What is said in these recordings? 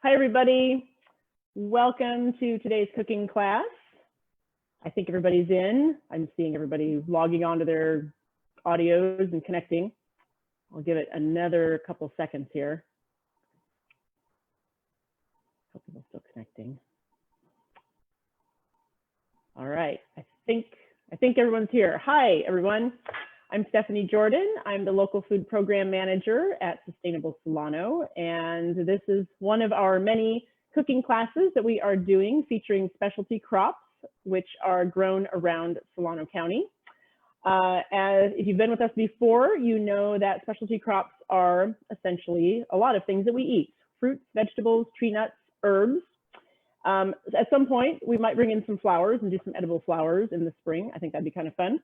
Hi, everybody. Welcome to today's cooking class. I think everybody's in. I'm seeing everybody logging onto their audios and connecting. I'll give it another couple seconds here. Hope people still connecting. All right, I think everyone's here. Hi, everyone. I'm Stephanie Jordan. I'm the local food program manager at Sustainable Solano, and this is one of our many cooking classes that we are doing featuring specialty crops, which are grown around Solano County. As if you've been with us before, you know that specialty crops are essentially a lot of things that we eat: fruits, vegetables, tree nuts, herbs. At some point, we might bring in some flowers and do some edible flowers in the spring. I think that'd be kind of fun.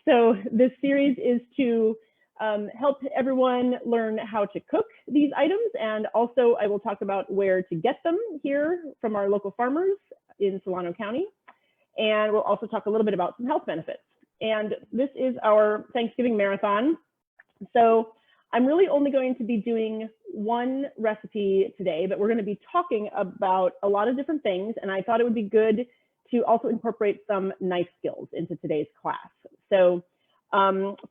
So this series is to help everyone learn how to cook these items, and also I will talk about where to get them here from our local farmers in Solano County, and we'll also talk a little bit about some health benefits. And this is our Thanksgiving marathon, so I'm really only going to be doing one recipe today, but we're going to be talking about a lot of different things, and I thought it would be good to also incorporate some knife skills into today's class. So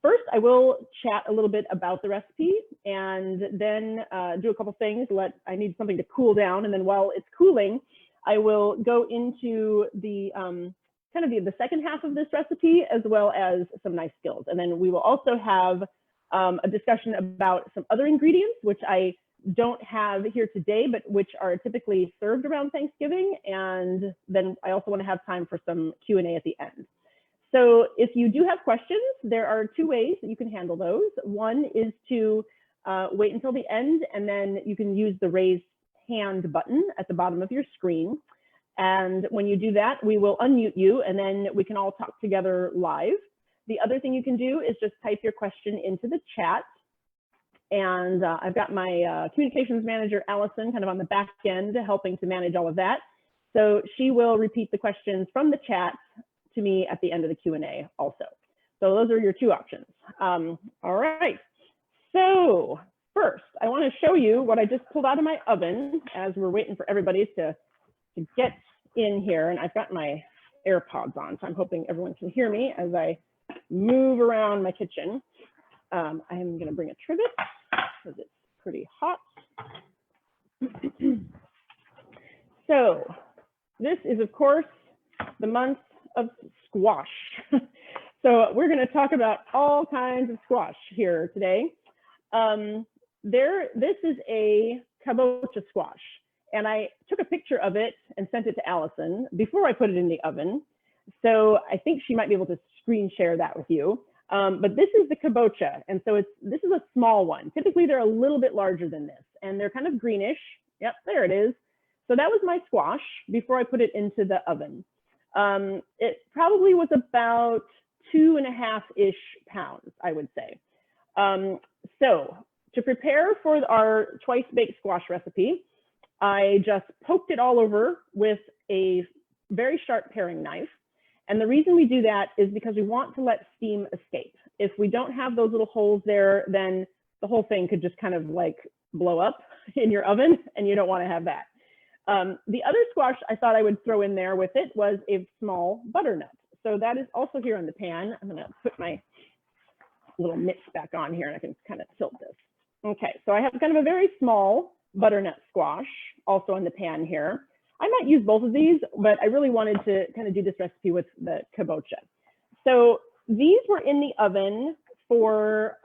first, I will chat a little bit about the recipe, and then do a couple things. I need something to cool down, and then while it's cooling, I will go into the kind of the second half of this recipe, as well as some knife skills. And then we will also have a discussion about some other ingredients, which I don't have here today, but which are typically served around Thanksgiving. And then I also want to have time for some Q&A at the end. So if you do have questions, there are two ways that you can handle those. One is to wait until the end, and then you can use the raise hand button at the bottom of your screen. And when you do that, we will unmute you, and then we can all talk together live. The other thing you can do is just type your question into the chat. And I've got my communications manager, Allison, kind of on the back end, helping to manage all of that. So she will repeat the questions from the chat to me at the end of the Q&A also. So those are your two options. All right. So first, I want to show you what I just pulled out of my oven as we're waiting for everybody to get in here. And I've got my AirPods on, so I'm hoping everyone can hear me as I move around my kitchen. I am going to bring a trivet because it's pretty hot. So this is, of course, the month of squash. So we're going to talk about all kinds of squash here today. This is a Kabocha Squash, and I took a picture of it and sent it to Allison before I put it in the oven. So I think she might be able to screen share that with you. But this is the Kabocha, and so this is a small one. Typically, they're a little bit larger than this, and they're kind of greenish. Yep, there it is. So that was my squash before I put it into the oven. It probably was about 2.5-ish pounds, I would say. So to prepare for our twice-baked squash recipe, I just poked it all over with a very sharp paring knife. And the reason we do that is because we want to let steam escape. If we don't have those little holes there, then the whole thing could just kind of like blow up in your oven, and you don't want to have that. The other squash I thought I would throw in there with it was a small butternut. So that is also here on the pan. I'm going to put my little mitts back on here, and I can kind of tilt this. Okay, so I have kind of a very small butternut squash also on the pan here. I might use both of these, but I really wanted to kind of do this recipe with the Kabocha. So these were in the oven for,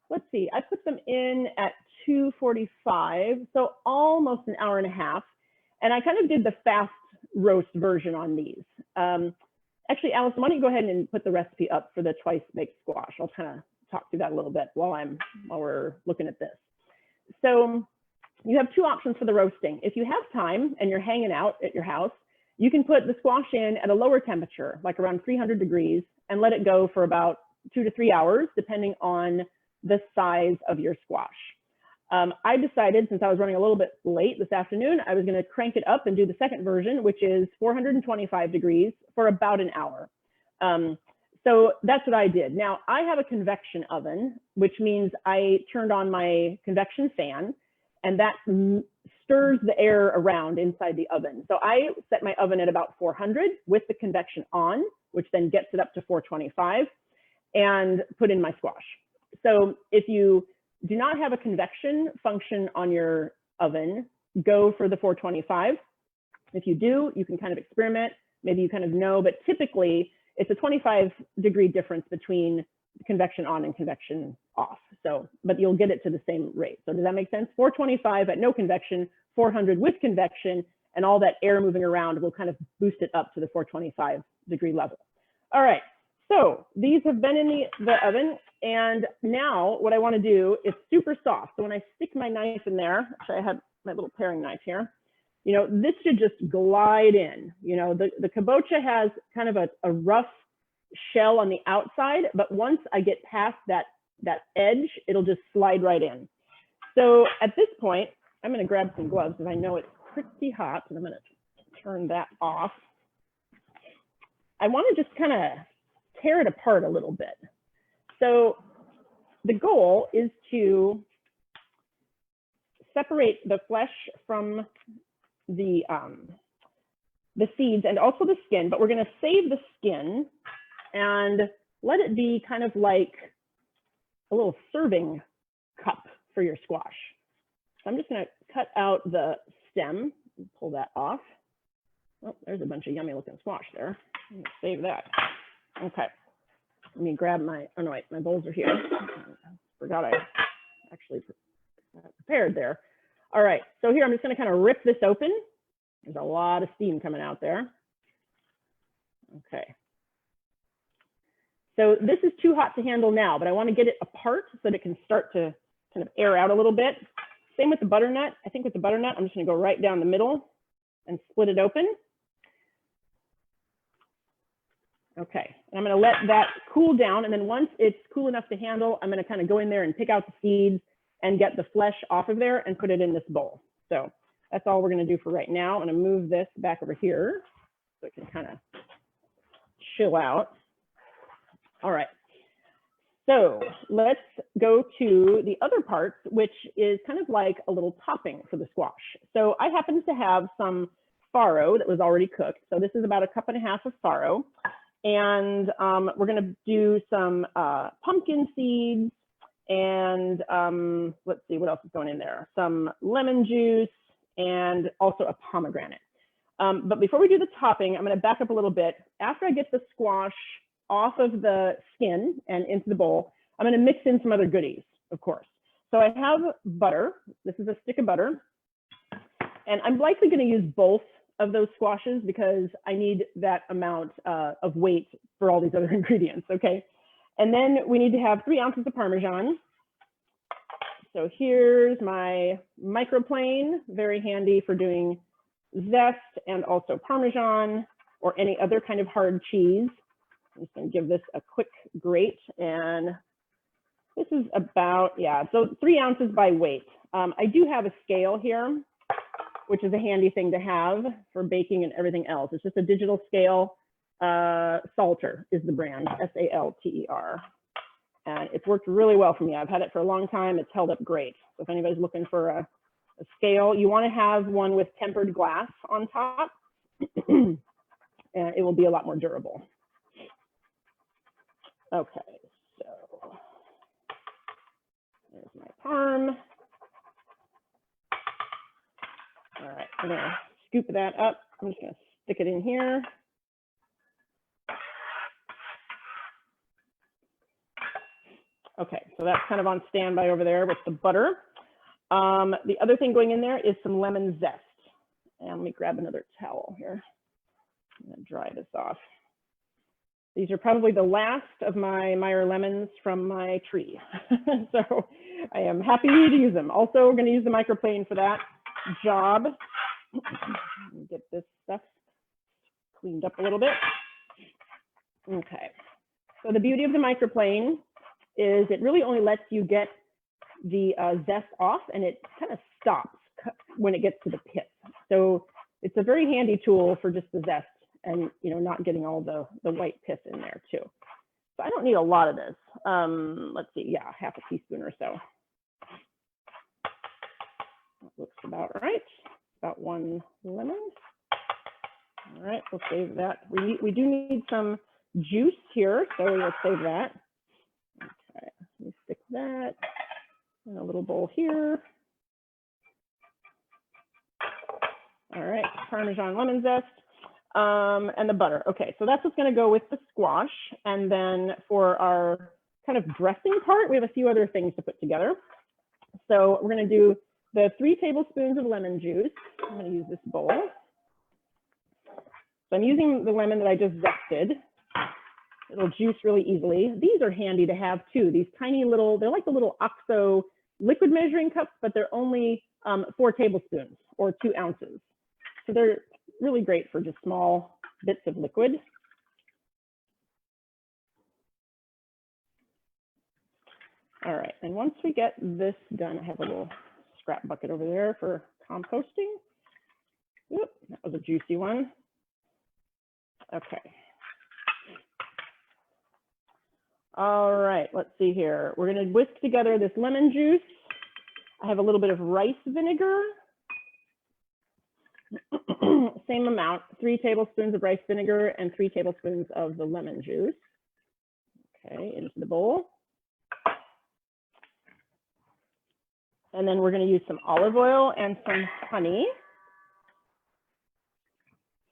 let's see, I put them in at 245, so almost an hour and a half. And I kind of did the fast roast version on these. Actually, Allison, why don't you go ahead and put the recipe up for the twice baked squash? I'll kind of talk through that a little bit while we're looking at this. So you have two options for the roasting. If you have time and you're hanging out at your house, you can put the squash in at a lower temperature, like around 300 degrees, and let it go for about 2 to 3 hours, depending on the size of your squash. I decided, since I was running a little bit late this afternoon, I was going to crank it up and do the second version, which is 425 degrees for about an hour. So that's what I did. Now, I have a convection oven, which means I turned on my convection fan, and that stirs the air around inside the oven. So I set my oven at about 400 with the convection on, which then gets it up to 425, and put in my squash. So if you do not have a convection function on your oven, go for the 425. If you do, you can kind of experiment. Maybe you kind of know, but typically it's a 25-degree difference between convection on and convection off. So, but you'll get it to the same rate. So does that make sense? 425 at no convection, 400 with convection, and all that air moving around will kind of boost it up to the 425-degree level. All right, so these have been in the oven, and now what I want to do is super soft. So when I stick my knife in there, actually I have my little paring knife here, you know, this should just glide in. You know, the kabocha has kind of a rough shell on the outside, but once I get past that edge, it'll just slide right in. So at this point, I'm going to grab some gloves because I know it's pretty hot, and I'm going to turn that off. I want to just kind of tear it apart a little bit. So the goal is to separate the flesh from the seeds and also the skin, but we're going to save the skin and let it be kind of like a little serving cup for your squash. So I'm just going to cut out the stem and pull that off. Oh, there's a bunch of yummy looking squash there. I'm going to save that. Okay. Let me grab my, oh no, wait, my bowls are here. Forgot I actually prepared there. All right, so here I'm just going to kind of rip this open. There's a lot of steam coming out there. Okay. So this is too hot to handle now, but I want to get it apart so that it can start to kind of air out a little bit. Same with the butternut. I think with the butternut, I'm just going to go right down the middle and split it open. Okay, and I'm going to let that cool down, and then once it's cool enough to handle, I'm going to kind of go in there and pick out the seeds and get the flesh off of there and put it in this bowl. So that's all we're going to do for right now. I'm going to move this back over here so it can kind of chill out. All right, so let's go to the other part, which is kind of like a little topping for the squash. So I happen to have some farro that was already cooked. So this is about 1.5 cups of farro. And we're going to do some pumpkin seeds, and let's see what else is going in there. Some lemon juice and also a pomegranate. But before we do the topping, I'm going to back up a little bit. After I get the squash off of the skin and into the bowl, I'm going to mix in some other goodies, of course. So I have butter. This is a stick of butter. And I'm likely going to use both of those squashes because I need that amount of weight for all these other ingredients, okay? And then we need to have 3 ounces of Parmesan. So here's my Microplane, very handy for doing Zest and also Parmesan or any other kind of hard cheese. I'm just gonna give this a quick grate, and this is about, yeah, so 3 ounces by weight. I do have a scale here, which is a handy thing to have for baking and everything else. It's just a digital scale. Salter is the brand, S-A-L-T-E-R. And it's worked really well for me. I've had it for a long time. It's held up great. So if anybody's looking for a scale, you want to have one with tempered glass on top, and it will be a lot more durable. Okay, so there's my parm. All right, I'm gonna scoop that up. I'm just gonna stick it in here. Okay, so that's kind of on standby over there with the butter. The other thing going in there is some lemon zest. And let me grab another towel here. I'm gonna dry this off. These are probably the last of my Meyer lemons from my tree. So I am happy to use them. Also, we're gonna use the Microplane for that job. Get this stuff cleaned up a little bit. Okay, so the beauty of the Microplane is it really only lets you get the zest off, and it kind of stops when it gets to the pit. So it's a very handy tool for just the zest and, you know, not getting all the white pith in there too. So I don't need a lot of this. Let's see, yeah, 1/2 teaspoon or so. looks about right. About 1 lemon. All right, we'll save that. We do need some juice here, so we'll save that. Okay, let me stick that in a little bowl here. All right, Parmesan lemon zest and the butter. Okay, so that's what's going to go with the squash. And then for our kind of dressing part, we have a few other things to put together. So we're going to do the 3 tablespoons of lemon juice. I'm going to use this bowl. So I'm using the lemon that I just zested. It'll juice really easily. These are handy to have too. These tiny little, they're like the little OXO liquid measuring cups, but they're only 4 tablespoons or 2 ounces. So they're really great for just small bits of liquid. All right, and once we get this done, I have a little scrap bucket over there for composting. Oop, that was a juicy one. Okay. All right, let's see here. We're going to whisk together this lemon juice. I have a little bit of rice vinegar. Same amount, 3 tablespoons of rice vinegar and 3 tablespoons of the lemon juice. Okay, into the bowl. And then we're going to use some olive oil and some honey.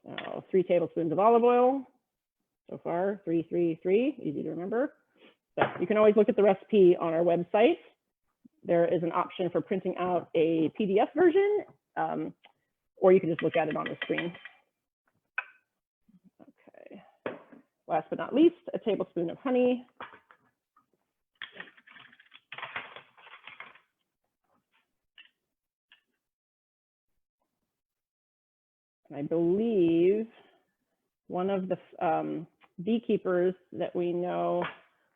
So 3 tablespoons of olive oil. So far, 3, 3, 3, easy to remember. So you can always look at the recipe on our website. There is an option for printing out a PDF version, or you can just look at it on the screen. Okay. Last but not least, a tablespoon of honey. And I believe one of the beekeepers that we know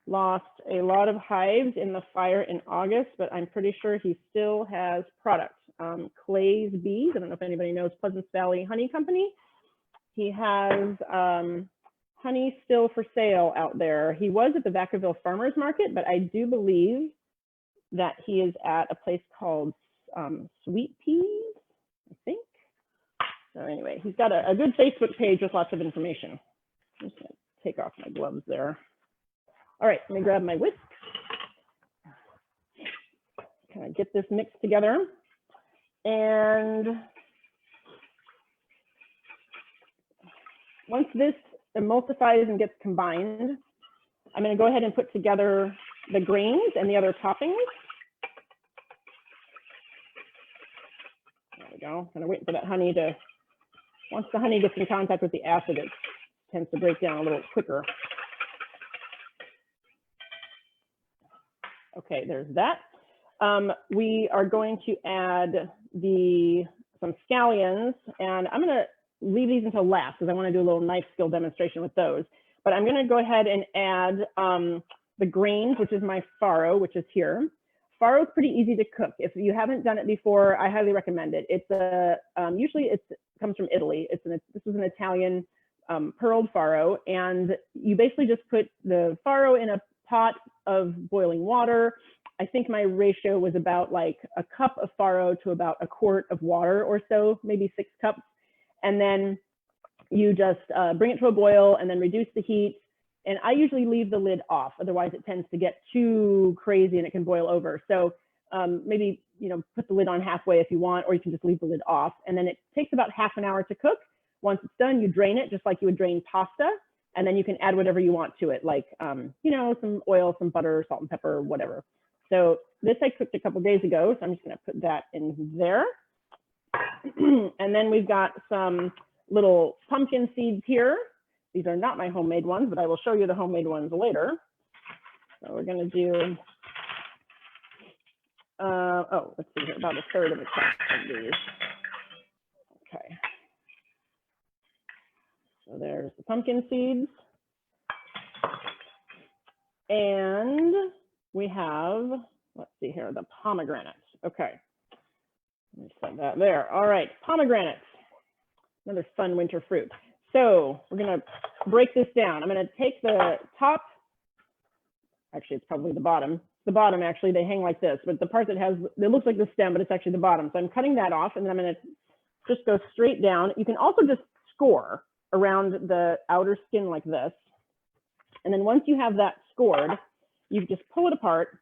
lost a lot of hives in the fire in August, but I'm pretty sure he still has product. Clay's Bees, I don't know if anybody knows Pleasant Valley Honey Company. He has honey still for sale out there. He was at the Vacaville Farmers Market, but I do believe that he is at a place called Sweet Peas, I think. So anyway, he's got a good Facebook page with lots of information. I'm just gonna take off my gloves there. All right, let me grab my whisk. Kind of get this mixed together. And once this emulsifies and gets combined, I'm going to go ahead and put together the grains and the other toppings. There we go. Kind of waiting for that honey to, once the honey gets in contact with the acid, it tends to break down a little quicker. Okay, there's that. We are going to add some scallions, and I'm going to leave these until last because I want to do a little knife skill demonstration with those. But I'm going to go ahead and add the grains, which is my farro, which is here. Farro is pretty easy to cook. If you haven't done it before, I highly recommend it. It's usually it comes from Italy. This is an Italian pearled farro, and you basically just put the farro in a pot of boiling water. I think my ratio was about like a cup of farro to about a quart of water or so, maybe 6 cups. And then you just bring it to a boil and then reduce the heat. And I usually leave the lid off, otherwise it tends to get too crazy and it can boil over. So maybe, put the lid on halfway if you want, or you can just leave the lid off. And then it takes about half an hour to cook. Once it's done, you drain it just like you would drain pasta. And then you can add whatever you want to it, like, some oil, some butter, salt and pepper, whatever. So this I cooked a couple days ago, so I'm just going to put that in there. And then we've got some little pumpkin seeds here. These are not my homemade ones, but I will show you the homemade ones later. So we're going to do, let's see here, about a third of a cup of these. Okay. So there's the pumpkin seeds. And we have, let's see here, the pomegranate. Okay. Let me set that there. All right, pomegranates, another fun winter fruit. So we're going to break this down. I'm going to take the top, actually it's probably the bottom, the bottom, actually, they hang like this, but the part that has, it looks like the stem, but it's actually the bottom. So I'm cutting that off, and then I'm going to just go straight down. You can also just score around the outer skin like this. And then once you have that scored, you just pull it apart.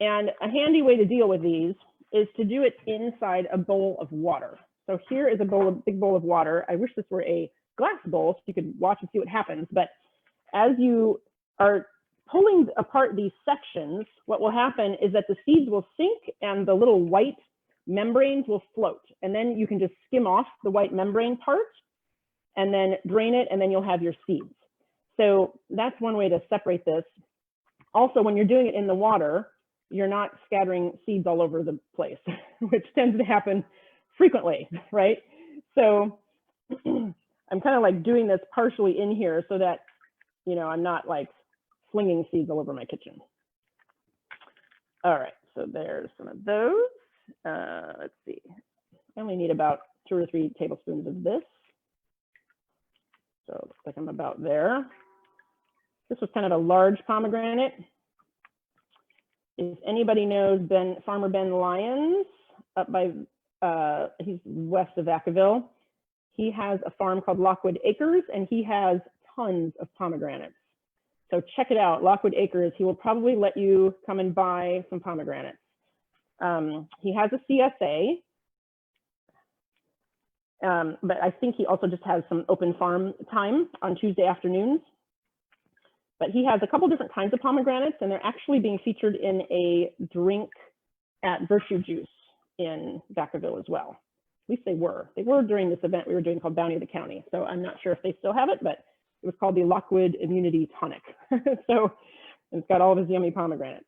And a handy way to deal with these is to do it inside a bowl of water. So here is a bowl, a big bowl of water. I wish this were a glass bowl so you could watch and see what happens. But as you are pulling apart these sections, what will happen is that the seeds will sink and the little white membranes will float. And then you can just skim off the white membrane part and then drain it, and then you'll have your seeds. So that's one way to separate this. Also, when you're doing it in the water, you're not scattering seeds all over the place, which tends to happen frequently, right? So I'm kind of like doing this partially in here so that, you know, I'm not like flinging seeds all over my kitchen. All right, so there's some of those. Let's see, I only need about 2 or 3 tablespoons of this. So it looks like I'm about there. This was kind of a large pomegranate. If anybody knows Farmer Ben Lyons up by, he's west of Vacaville. He has a farm called Lockwood Acres, and he has tons of pomegranates. So check it out, Lockwood Acres. He will probably let you come and buy some pomegranates. He has a CSA, but I think he also just has some open farm time on Tuesday afternoons. But he has a couple different kinds of pomegranates, and they're actually being featured in a drink at Virtue Juice in Vacaville as well. At least they were. They were during this event we were doing called Bounty of the County. So I'm not sure if they still have it, but it was called the Lockwood Immunity Tonic. So it's got all of his yummy pomegranates.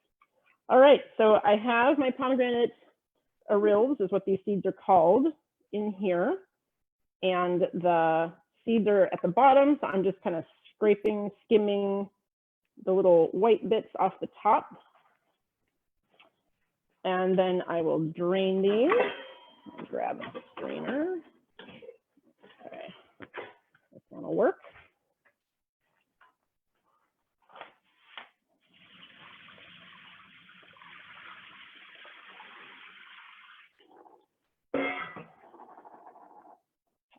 All right, so I have my pomegranate arils, is what these seeds are called, in here. And the seeds are at the bottom, so I'm just kind of scraping, skimming the little white bits off the top. And then I will drain these. I'll grab a strainer. Okay, this one will work.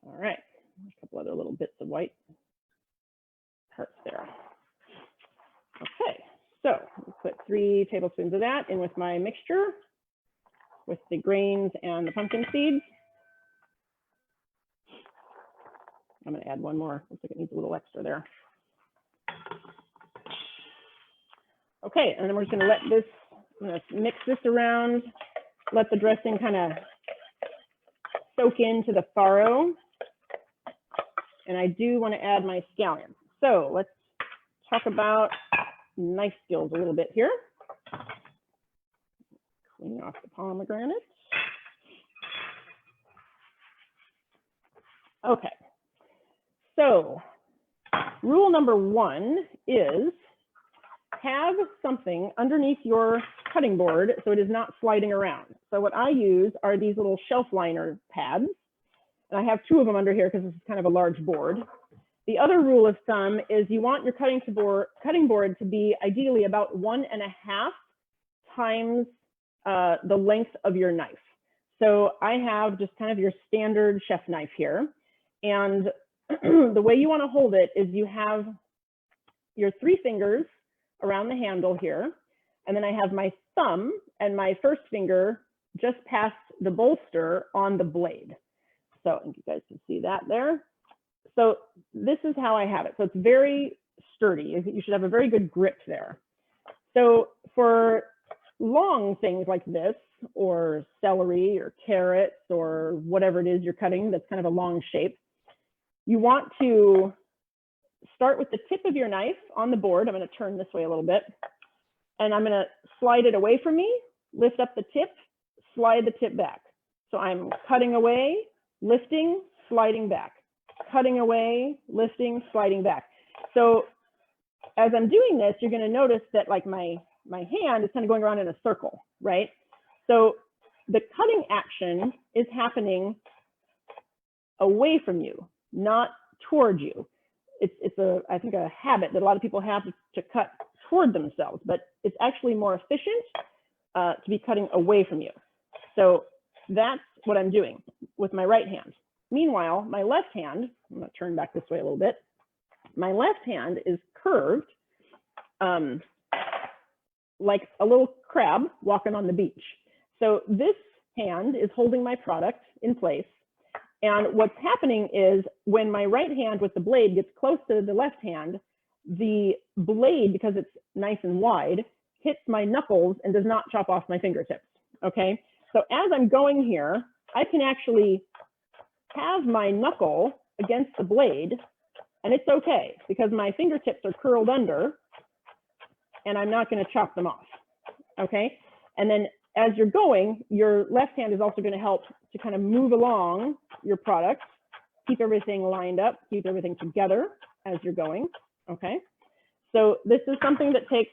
All right, a couple other little bits of white parts there. Okay, so we'll put 3 tablespoons of that in with my mixture with the grains and the pumpkin seeds. I'm going to add one more. Looks like it needs a little extra there. Okay, and then we're just going to let this, I'm going to mix this around, let the dressing kind of soak into the farro. And I do want to add my scallions. So let's talk about knife skills a little bit here. Clean off the pomegranate. Okay, so rule number 1 is have something underneath your cutting board so it is not sliding around. So what I use are these little shelf liner pads. And I have 2 of them under here because this is kind of a large board. The other rule of thumb is you want your cutting board to be ideally about 1.5 times the length of your knife. So I have just kind of your standard chef knife here. And the way you want to hold it is you have your 3 fingers around the handle here. And then I have my thumb and my first finger just past the bolster on the blade. So you guys can see that there. So this is how I have it. So it's very sturdy. You should have a very good grip there. So for long things like this, or celery or carrots or whatever it is you're cutting that's kind of a long shape, you want to start with the tip of your knife on the board. I'm going to turn this way a little bit. And I'm going to slide it away from me, lift up the tip, slide the tip back. So I'm cutting away, lifting, sliding back, cutting away, lifting, sliding back. So as I'm doing this, you're going to notice that like my hand is kind of going around in a circle, right? So the cutting action is happening away from you, not toward you. It's I think a habit that a lot of people have to cut toward themselves, but it's actually more efficient to be cutting away from you. So that's what I'm doing with my right hand. Meanwhile, my left hand, I'm going to turn back this way a little bit. My left hand is curved like a little crab walking on the beach. So this hand is holding my product in place. And what's happening is when my right hand with the blade gets close to the left hand, the blade, because it's nice and wide, hits my knuckles and does not chop off my fingertips, okay? So as I'm going here, I can actually have my knuckle against the blade, and it's okay because my fingertips are curled under and I'm not going to chop them off, okay? And then as you're going, your left hand is also going to help to kind of move along your product, keep everything lined up, keep everything together as you're going, okay? So this is something that takes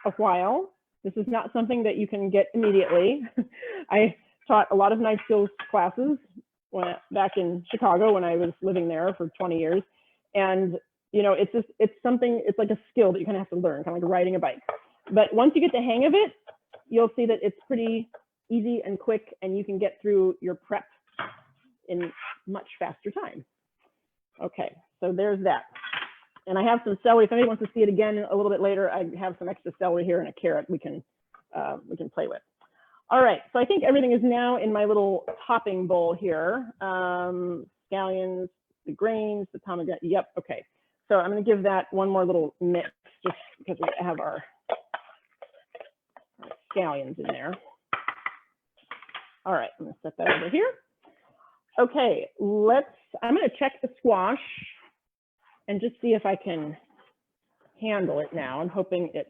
a while. This is not something that you can get immediately. I taught a lot of knife skills classes back in Chicago when I was living there for 20 years. And, you know, it's something, it's like a skill that you kind of have to learn, kind of like riding a bike. But once you get the hang of it, you'll see that it's pretty easy and quick, and you can get through your prep in much faster time. Okay, so there's that. And I have some celery. If anybody wants to see it again a little bit later, I have some extra celery here and a carrot we can play with. All right, so I think everything is now in my little topping bowl here. Scallions, the grains, the pomegranate. Yep, okay. So I'm going to give that one more little mix just because we have our scallions in there. All right, I'm going to set that over here. Okay, I'm going to check the squash and just see if I can handle it now. I'm hoping it's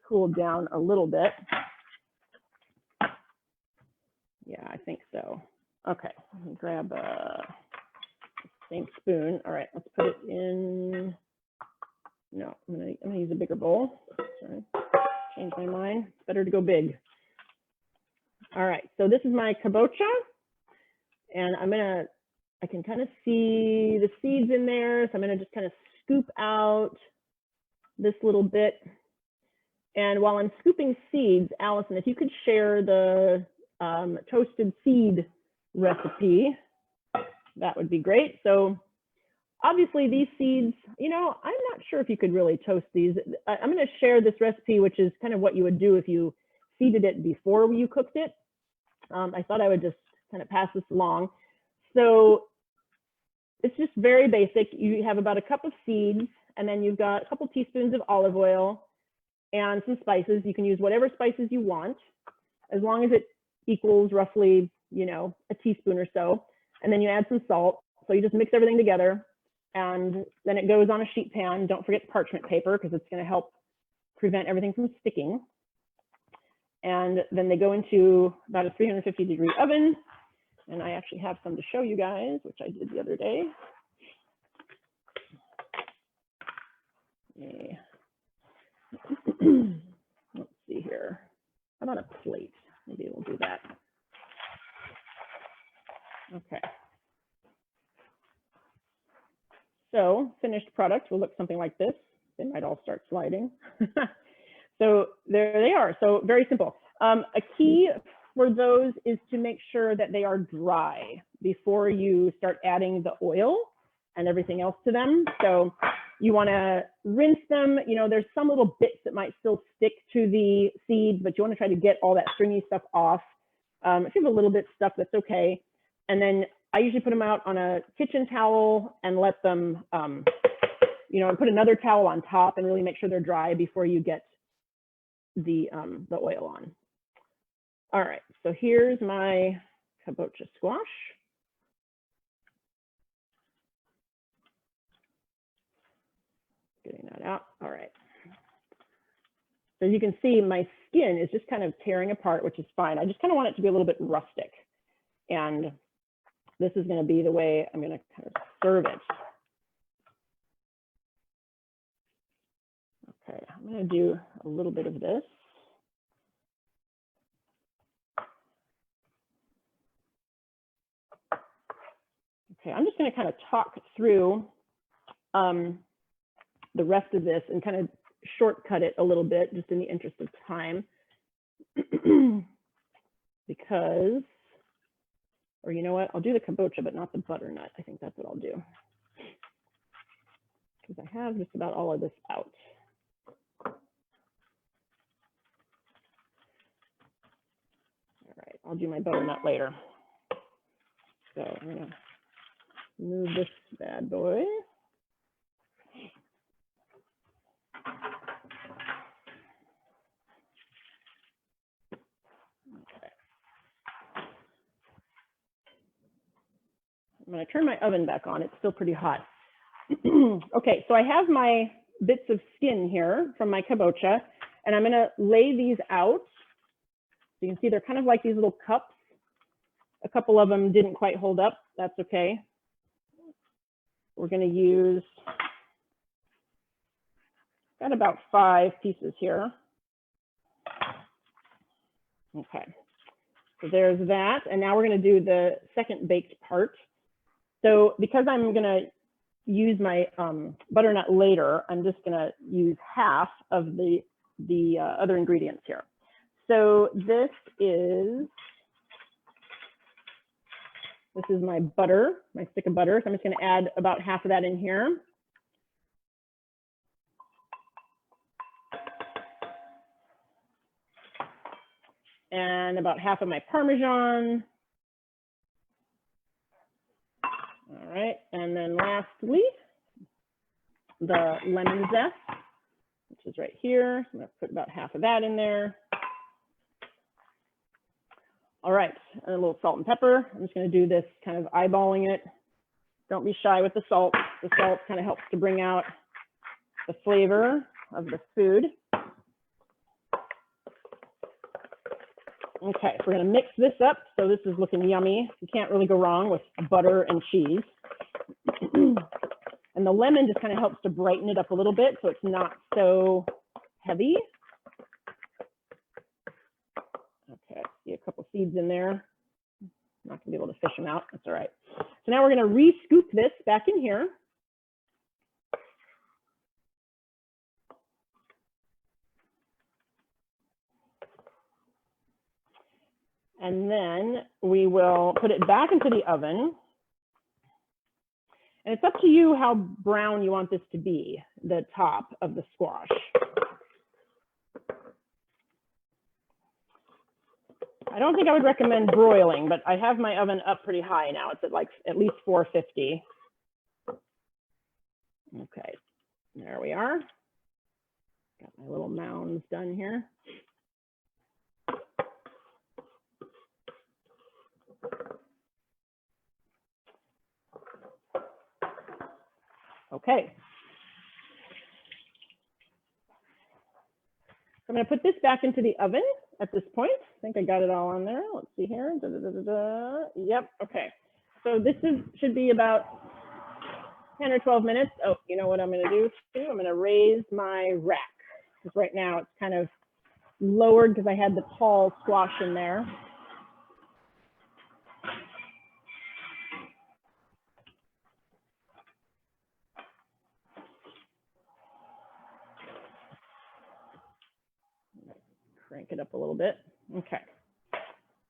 cooled down a little bit. Yeah, I think so. Okay, let me grab a same spoon. All right, let's put it in. No, I'm gonna use a bigger bowl. Sorry, change my mind. It's better to go big. All right, so this is my kabocha, and I can kind of see the seeds in there, so I'm gonna just kind of scoop out this little bit. And while I'm scooping seeds, Allison, if you could share the toasted seed recipe, that would be great. So obviously these seeds, you know, I'm not sure if you could really toast these. I'm going to share this recipe, which is kind of what you would do if you seeded it before you cooked it. I thought I would just kind of pass this along. So it's just very basic. You have about a cup of seeds, and then you've got a couple teaspoons of olive oil and some spices. You can use whatever spices you want, as long as it equals roughly, you know, a teaspoon or so. And then you add some salt. So you just mix everything together, and then it goes on a sheet pan. Don't forget parchment paper, because it's going to help prevent everything from sticking. And then they go into about a 350-degree oven. And I actually have some to show you guys, which I did the other day. Yeah. Let's see here. How about a plate? Maybe we'll do that. Okay. So finished product will look something like this. They might all start sliding. So there they are. So very simple. A key for those is to make sure that they are dry before you start adding the oil and everything else to them. So you want to rinse them. You know, there's some little bits that might still stick to the seeds, but you want to try to get all that stringy stuff off. If you have a little bit stuff, that's okay. And then I usually put them out on a kitchen towel and let them, you know, put another towel on top and really make sure they're dry before you get the oil on. All right, so here's my kabocha squash. Getting that out. All right. So you can see my skin is just kind of tearing apart, which is fine. I just kind of want it to be a little bit rustic. And this is going to be the way I'm going to kind of serve it. Okay, I'm going to do a little bit of this. Okay, I'm just going to kind of talk through the rest of this and kind of shortcut it a little bit just in the interest of time. Because, or you know what, I'll do the kabocha, but not the butternut. I think that's what I'll do. Because I have just about all of this out. All right, I'll do my butternut later. So I'm gonna move this bad boy. I'm going to turn my oven back on. It's still pretty hot. Okay, so I have my bits of skin here from my kabocha, and I'm going to lay these out. So you can see they're kind of like these little cups. A couple of them didn't quite hold up. That's okay. We're going to use, got about 5 pieces here. Okay, so there's that. And now we're going to do the second baked part. So because I'm going to use my butternut later, I'm just going to use half of the other ingredients here. So this is my butter, my stick of butter. So I'm just going to add about half of that in here. And about half of my Parmesan. All right, and then lastly, the lemon zest, which is right here. I'm gonna put about half of that in there. All right, and a little salt and pepper. I'm just gonna do this kind of eyeballing it. Don't be shy with the salt. The salt kind of helps to bring out the flavor of the food. Okay, so we're gonna mix this up. So this is looking yummy. You can't really go wrong with butter and cheese. And the lemon just kind of helps to brighten it up a little bit so it's not so heavy. Okay, see a couple seeds in there. Not gonna be able to fish them out, that's all right. So now we're gonna re-scoop this back in here. And then we will put it back into the oven. And it's up to you how brown you want this to be, the top of the squash. I don't think I would recommend broiling, but I have my oven up pretty high now. It's at like at least 450. Okay, there we are. Got my little mounds done here. Okay. So I'm going to put this back into the oven at this point. I think I got it all on there. Let's see here. Da, da, da, da, da. Yep. Okay. So this should be about 10 or 12 minutes. Oh, you know what I'm going to do too? I'm going to raise my rack because right now it's kind of lowered because I had the tall squash in there. Crank it up a little bit. Okay.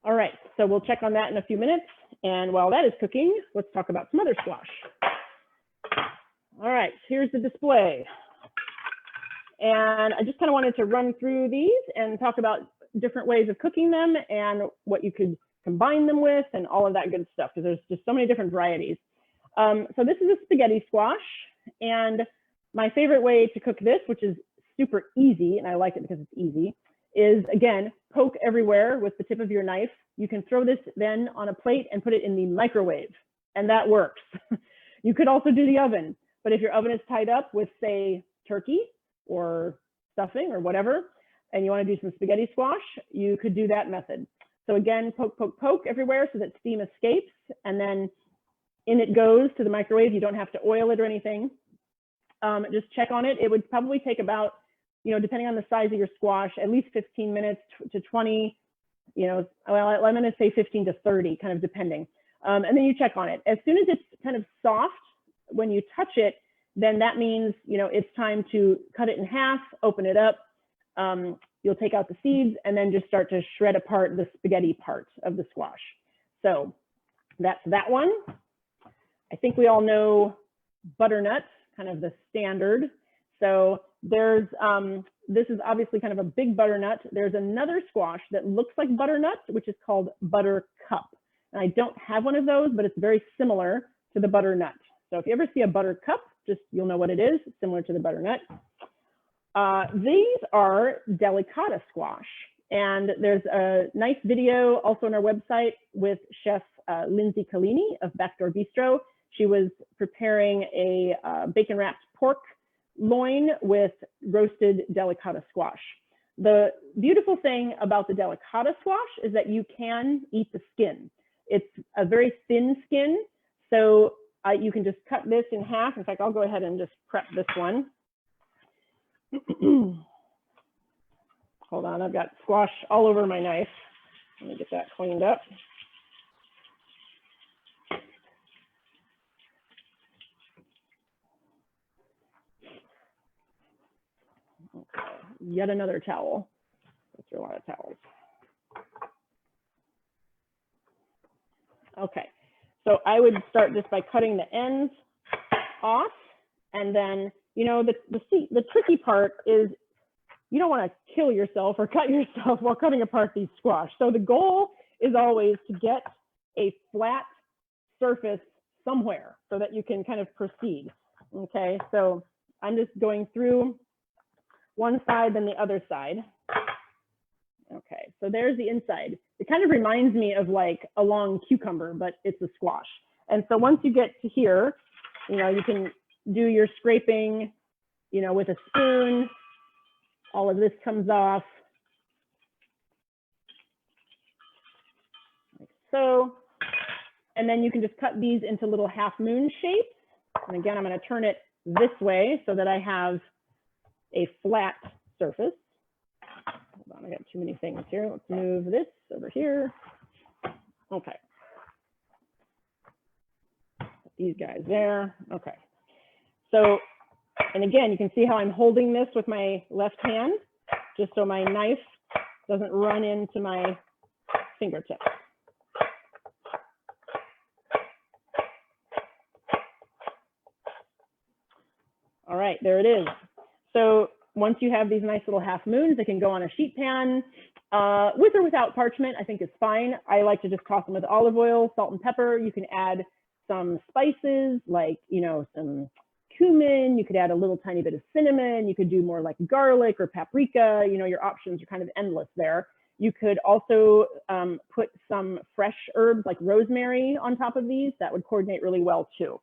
All right. So we'll check on that in a few minutes. And while that is cooking, let's talk about some other squash. All right. Here's the display. And I just kind of wanted to run through these and talk about different ways of cooking them and what you could combine them with and all of that good stuff, because there's just so many different varieties. So this is a spaghetti squash. And my favorite way to cook this, which is super easy, and I like it because it's easy, is again, poke everywhere with the tip of your knife. You can throw this then on a plate and put it in the microwave, and that works. You could also do the oven, but if your oven is tied up with, say, turkey or stuffing or whatever, and you want to do some spaghetti squash, you could do that method. So again, poke, poke, poke everywhere so that steam escapes, and then in it goes to the microwave. You don't have to oil it or anything. Just check on it. It would probably take about, you know, depending on the size of your squash, at least 15 minutes to 20, you know, well, I'm going to say 15 to 30, kind of depending. And then you check on it. As soon as it's kind of soft, when you touch it, then that means, you know, it's time to cut it in half, open it up. You'll take out the seeds and then just start to shred apart the spaghetti part of the squash. So that's that one. I think we all know butternut, kind of the standard. So there's, this is obviously kind of a big butternut. There's another squash that looks like butternut, which is called buttercup. And I don't have one of those, but it's very similar to the butternut. So if you ever see a buttercup, just you'll know what it is, similar to the butternut. These are Delicata Squash. And there's a nice video also on our website with Chef Lindsay Collini of Backdoor Bistro. She was preparing a bacon wrapped pork loin with roasted Delicata Squash. The beautiful thing about the Delicata Squash is that you can eat the skin. It's a very thin skin, so you can just cut this in half. In fact, I'll go ahead and just prep this one. Hold on, I've got squash all over my knife. Let me get that cleaned up. Okay, yet another towel. That's a lot of towels. Okay, so I would start just by cutting the ends off, and then, you know, the tricky part is you don't want to kill yourself or cut yourself while cutting apart these squash. So the goal is always to get a flat surface somewhere so that you can kind of proceed. Okay, so I'm just going through one side, then the other side. Okay, so there's the inside. It kind of reminds me of like a long cucumber, but it's a squash. And so once you get to here, you know, you can do your scraping, you know, with a spoon. All of this comes off, like so. And then you can just cut these into little half moon shapes. And again, I'm going to turn it this way so that I have a flat surface. Hold on, I got too many things here. Let's move this over here. Okay. Put these guys there. Okay. So, and again, you can see how I'm holding this with my left hand, just so my knife doesn't run into my fingertips. All right, there it is. So once you have these nice little half moons, they can go on a sheet pan with or without parchment. I think it's fine. I like to just toss them with olive oil, salt and pepper. You can add some spices like, you know, some cumin. You could add a little tiny bit of cinnamon. You could do more like garlic or paprika. You know, your options are kind of endless there. You could also put some fresh herbs like rosemary on top of these. That would coordinate really well too.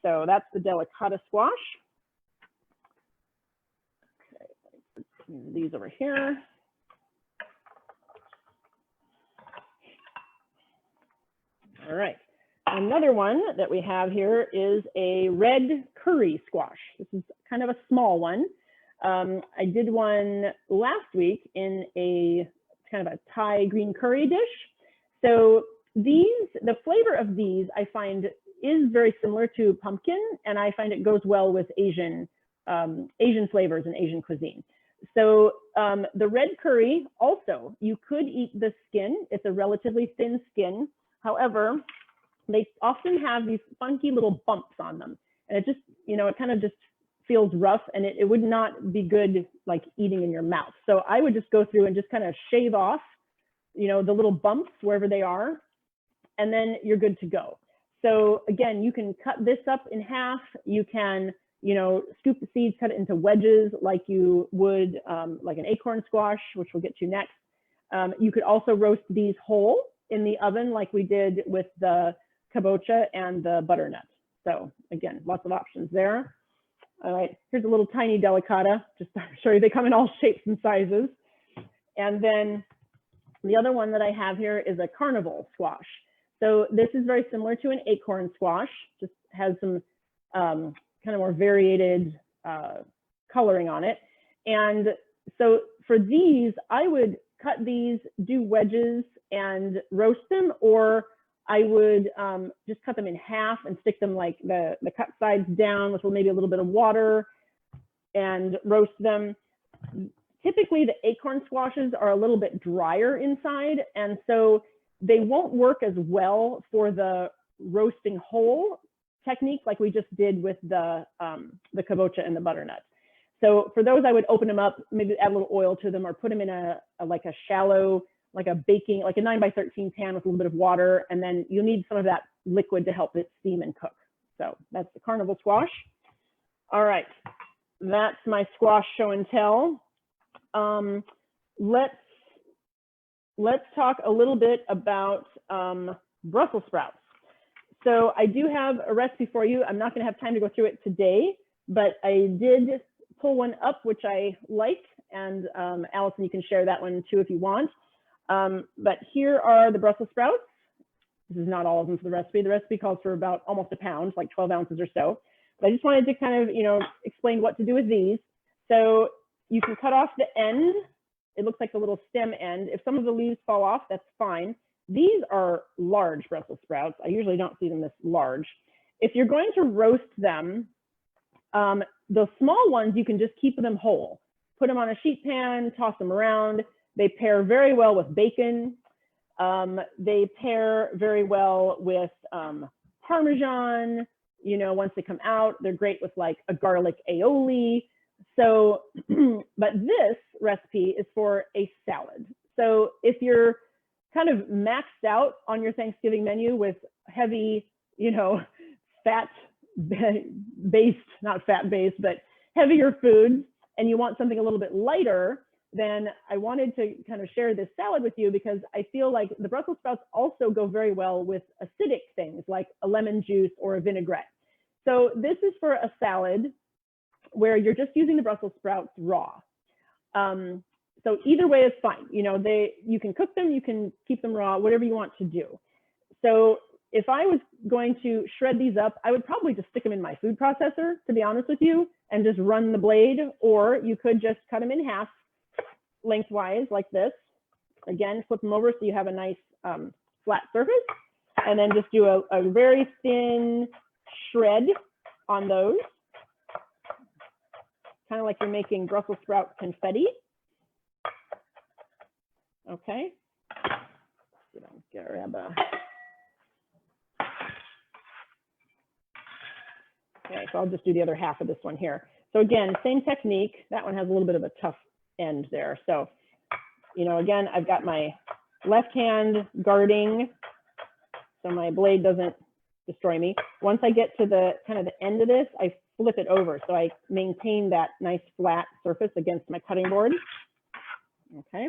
So that's the Delicata Squash. These over here. All right. Another one that we have here is a red curry squash. This is kind of a small one. I did one last week in a kind of a Thai green curry dish. So these, the flavor of these I find is very similar to pumpkin, and I find it goes well with Asian flavors and Asian cuisine. So the red curry also, you could eat the skin. It's a relatively thin skin. However, they often have these funky little bumps on them. And it just, you know, it kind of just feels rough, and it would not be good like eating in your mouth. So I would just go through and just kind of shave off, you know, the little bumps wherever they are, and then you're good to go. So again, you can cut this up in half. You can, you know, scoop the seeds, cut it into wedges like you would like an acorn squash, which we'll get to next. You could also roast these whole in the oven like we did with the kabocha and the butternut. So again, lots of options there. All right, here's a little tiny delicata, just to show you they come in all shapes and sizes. And then the other one that I have here is a carnival squash. So this is very similar to an acorn squash, just has some kind of more variated coloring on it. And so for these, I would cut these, do wedges and roast them, or I would just cut them in half and stick them like the cut sides down with maybe a little bit of water and roast them. Typically, the acorn squashes are a little bit drier inside, and so they won't work as well for the roasting whole technique like we just did with the kabocha and the butternut. So for those, I would open them up, maybe add a little oil to them, or put them in a shallow, like a 9x13 pan with a little bit of water, and then you need some of that liquid to help it steam and cook. So that's the Carnival squash. All right, that's my squash show and tell. Let's talk a little bit about Brussels sprouts. So I do have a recipe for you. I'm not going to have time to go through it today, but I did pull one up, which I like. And Allison, you can share that one too if you want. But here are the Brussels sprouts. This is not all of them for the recipe. The recipe calls for about almost a pound, like 12 ounces or so. But I just wanted to kind of, explain what to do with these. So you can cut off the end. It looks like the little stem end. If some of the leaves fall off, that's fine. These are large Brussels sprouts. I usually don't see them this large. If you're going to roast them, the small ones, you can just keep them whole. Put them on a sheet pan, toss them around. They pair very well with bacon. They pair very well with Parmesan. Once they come out, they're great with like a garlic aioli. So, but this recipe is for a salad. So if you're kind of maxed out on your Thanksgiving menu with heavy, fat-based, not fat-based, but heavier foods, and you want something a little bit lighter, then I wanted to kind of share this salad with you because I feel like the Brussels sprouts also go very well with acidic things like a lemon juice or a vinaigrette. So this is for a salad where you're just using the Brussels sprouts raw. So either way is fine. You can cook them, you can keep them raw, whatever you want to do. So if I was going to shred these up, I would probably just stick them in my food processor, to be honest with you, and just run the blade, or you could just cut them in half lengthwise like this. Again, flip them over so you have a nice flat surface, and then just do a very thin shred on those, kind of like you're making Brussels sprout confetti. Okay. Okay, so I'll just do the other half of this one here. So again, same technique. That one has a little bit of a tough end there. So, again, I've got my left hand guarding so my blade doesn't destroy me. Once I get to the kind of the end of this, I flip it over so I maintain that nice flat surface against my cutting board. Okay.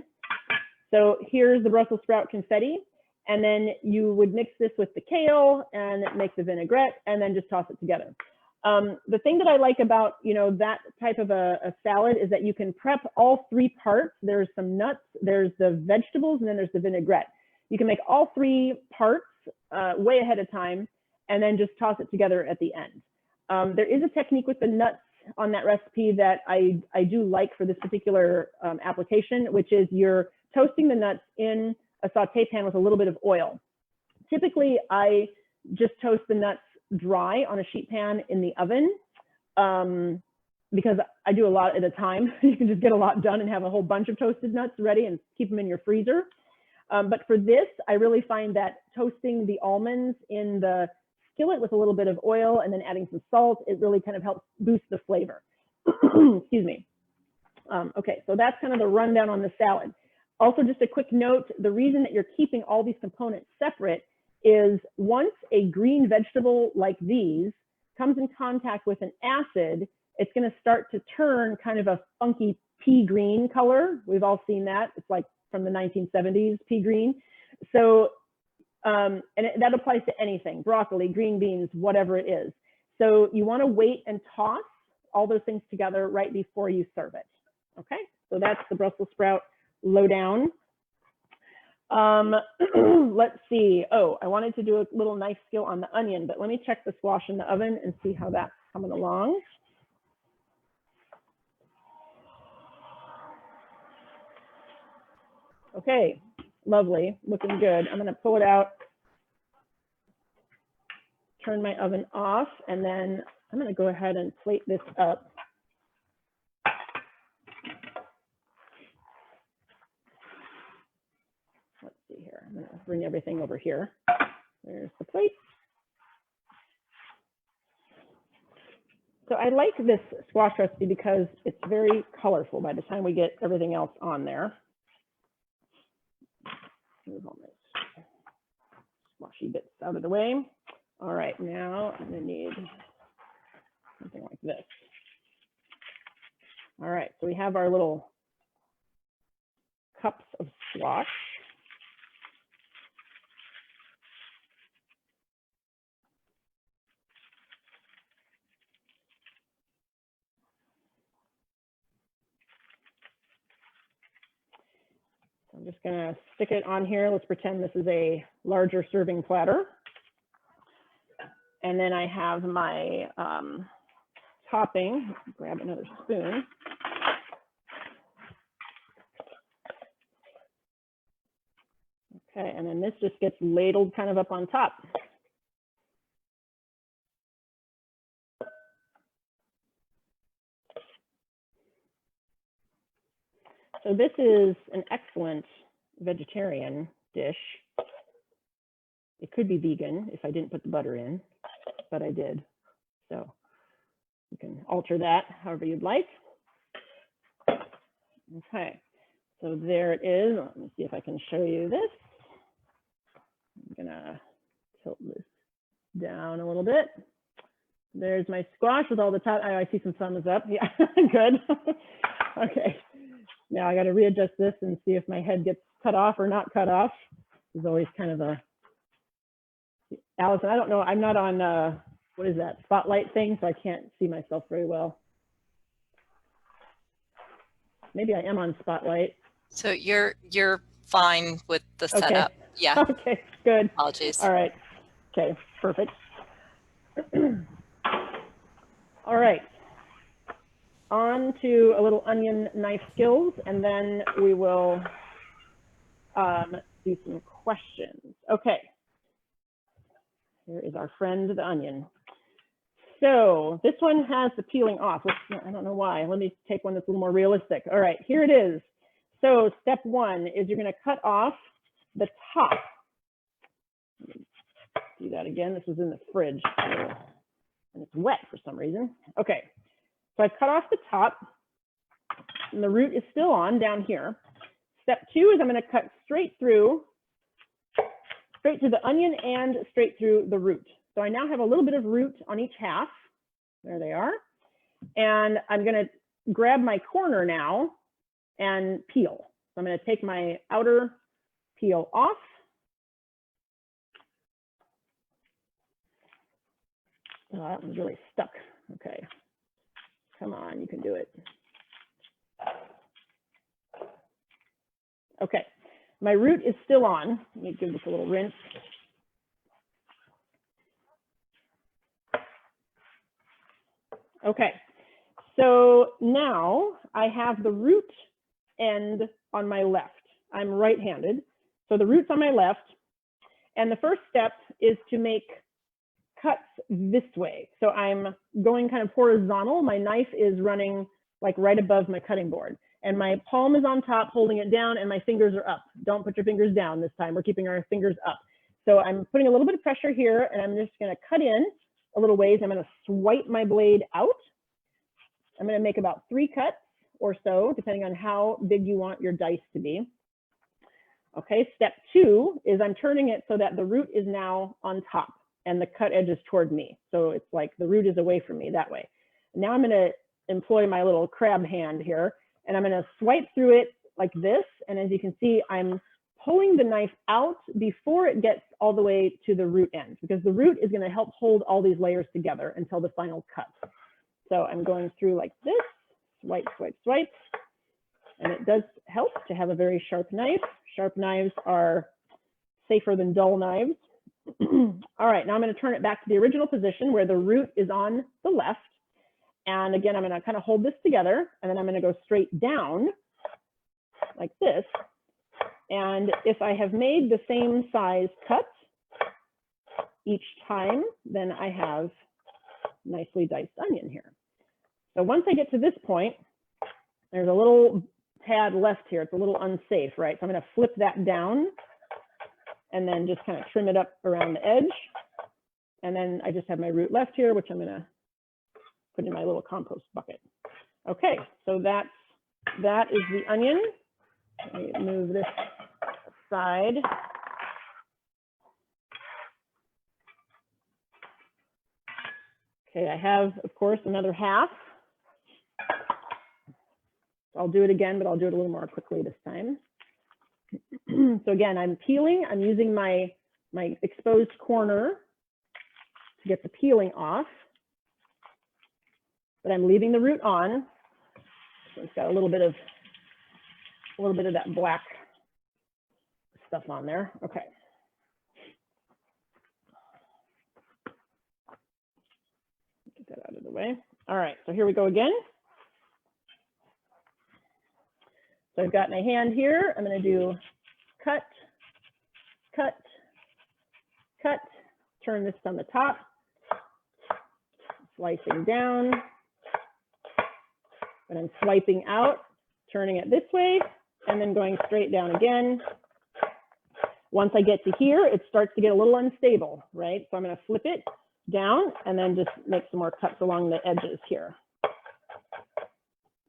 So here's the Brussels sprout confetti, and then you would mix this with the kale and make the vinaigrette, and then just toss it together. The thing that I like about that type of a salad is that you can prep all three parts. There's some nuts, there's the vegetables, and then there's the vinaigrette. You can make all three parts way ahead of time, and then just toss it together at the end. There is a technique with the nuts on that recipe that I do like for this particular application, which is you're toasting the nuts in a saute pan with a little bit of oil. Typically, I just toast the nuts dry on a sheet pan in the oven because I do a lot at a time. You can just get a lot done and have a whole bunch of toasted nuts ready and keep them in your freezer. But for this, I really find that toasting the almonds in the skillet with a little bit of oil and then adding some salt, it really kind of helps boost the flavor. Excuse me. Okay, so that's kind of the rundown on the salad. Also, just a quick note, the reason that you're keeping all these components separate is once a green vegetable like these comes in contact with an acid, it's going to start to turn kind of a funky pea green color. We've all seen that. It's like from the 1970s, pea green. So, and that applies to anything, broccoli, green beans, whatever it is. So you want to wait and toss all those things together right before you serve it. Okay, so that's the Brussels sprout lowdown. Let's see. Oh, I wanted to do a little knife skill on the onion, but let me check the squash in the oven and see how that's coming along. Okay, lovely, looking good. I'm going to pull it out turn my oven off, and then I'm going to go ahead and plate this up. Let's see here. I'm going to bring everything over here. There's the plate. So I like this squash recipe because it's very colorful by the time we get everything else on there. Move all my squashy bits out of the way. All right, now I'm going to need something like this. All right, so we have our little cups of squash. I'm just going to stick it on here. Let's pretend this is a larger serving platter. And then I have my topping. Grab another spoon. Okay, and then this just gets ladled kind of up on top. So this is an excellent vegetarian dish. It could be vegan if I didn't put the butter in, but I did. So you can alter that however you'd like. Okay, so there it is. Let me see if I can show you this. I'm gonna tilt this down a little bit. There's my squash with all the top. Oh, I see some thumbs up. Yeah, good. Okay. Now I got to readjust this and see if my head gets cut off or not cut off. There's always kind of a, Allison, I don't know, I'm not on, what is that, spotlight thing, so I can't see myself very well. Maybe I am on spotlight. So you're fine with the setup. Okay. Yeah. Okay, good. Apologies. All right. Okay, perfect. All right. On to a little onion knife skills, and then we will do some questions. Okay, here is our friend, the onion. So this one has the peeling off, which I don't know why. Let me take one that's a little more realistic. All right, here it is. So step one is you're gonna cut off the top. Do that again, this was in the fridge, and it's wet for some reason. Okay. So I've cut off the top, and the root is still on down here. Step two is I'm going to cut straight through the onion and straight through the root. So I now have a little bit of root on each half. There they are. And I'm going to grab my corner now and peel. So I'm going to take my outer peel off. Oh, that one's really stuck. Okay. Come on, you can do it. Okay, my root is still on. Let me give this a little rinse. Okay, so now I have the root end on my left. I'm right-handed, so the root's on my left. And the first step is to make cuts this way. So I'm going kind of horizontal. My knife is running like right above my cutting board, and my palm is on top holding it down, and my fingers are up. Don't put your fingers down this time. We're keeping our fingers up. So I'm putting a little bit of pressure here, and I'm just going to cut in a little ways. I'm going to swipe my blade out. I'm going to make about 3 cuts or so, depending on how big you want your dice to be. Okay, step 2 is I'm turning it so that the root is now on top and the cut edge is toward me. So it's like the root is away from me that way. Now I'm going to employ my little crab hand here, and I'm going to swipe through it like this. And as you can see, I'm pulling the knife out before it gets all the way to the root end, because the root is going to help hold all these layers together until the final cut. So I'm going through like this, swipe, swipe, swipe. And it does help to have a very sharp knife. Sharp knives are safer than dull knives. All right, now I'm going to turn it back to the original position where the root is on the left. And again, I'm going to kind of hold this together, and then I'm going to go straight down like this. And if I have made the same size cut, each time, then I have nicely diced onion here. So once I get to this point, there's a little pad left here. It's a little unsafe, right? So I'm going to flip that down and then just kind of trim it up around the edge. And then I just have my root left here, which I'm going to put in my little compost bucket. Okay, so that is the onion. Let me move this aside. Okay, I have, of course, another half. I'll do it again, but I'll do it a little more quickly this time. So again, I'm peeling. I'm using my exposed corner to get the peeling off, but I'm leaving the root on. So it's got a little bit of that black stuff on there. Okay. Get that out of the way. All right, so here we go again. So I've got my hand here. I'm going to do cut, cut, cut, turn this on the top, slicing down, and I'm swiping out, turning it this way, and then going straight down again. Once I get to here, it starts to get a little unstable, right? So I'm going to flip it down and then just make some more cuts along the edges here.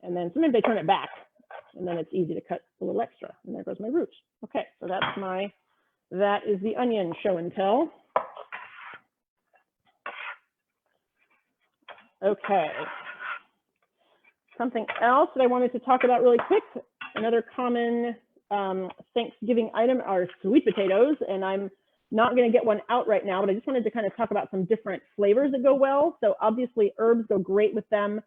And then sometimes I turn it back, and then it's easy to cut a little extra. And there goes my roots. Okay, so that is the onion show and tell. Okay. Something else that I wanted to talk about really quick, another common Thanksgiving item are sweet potatoes. And I'm not going to get one out right now, but I just wanted to kind of talk about some different flavors that go well. So obviously herbs go great with them.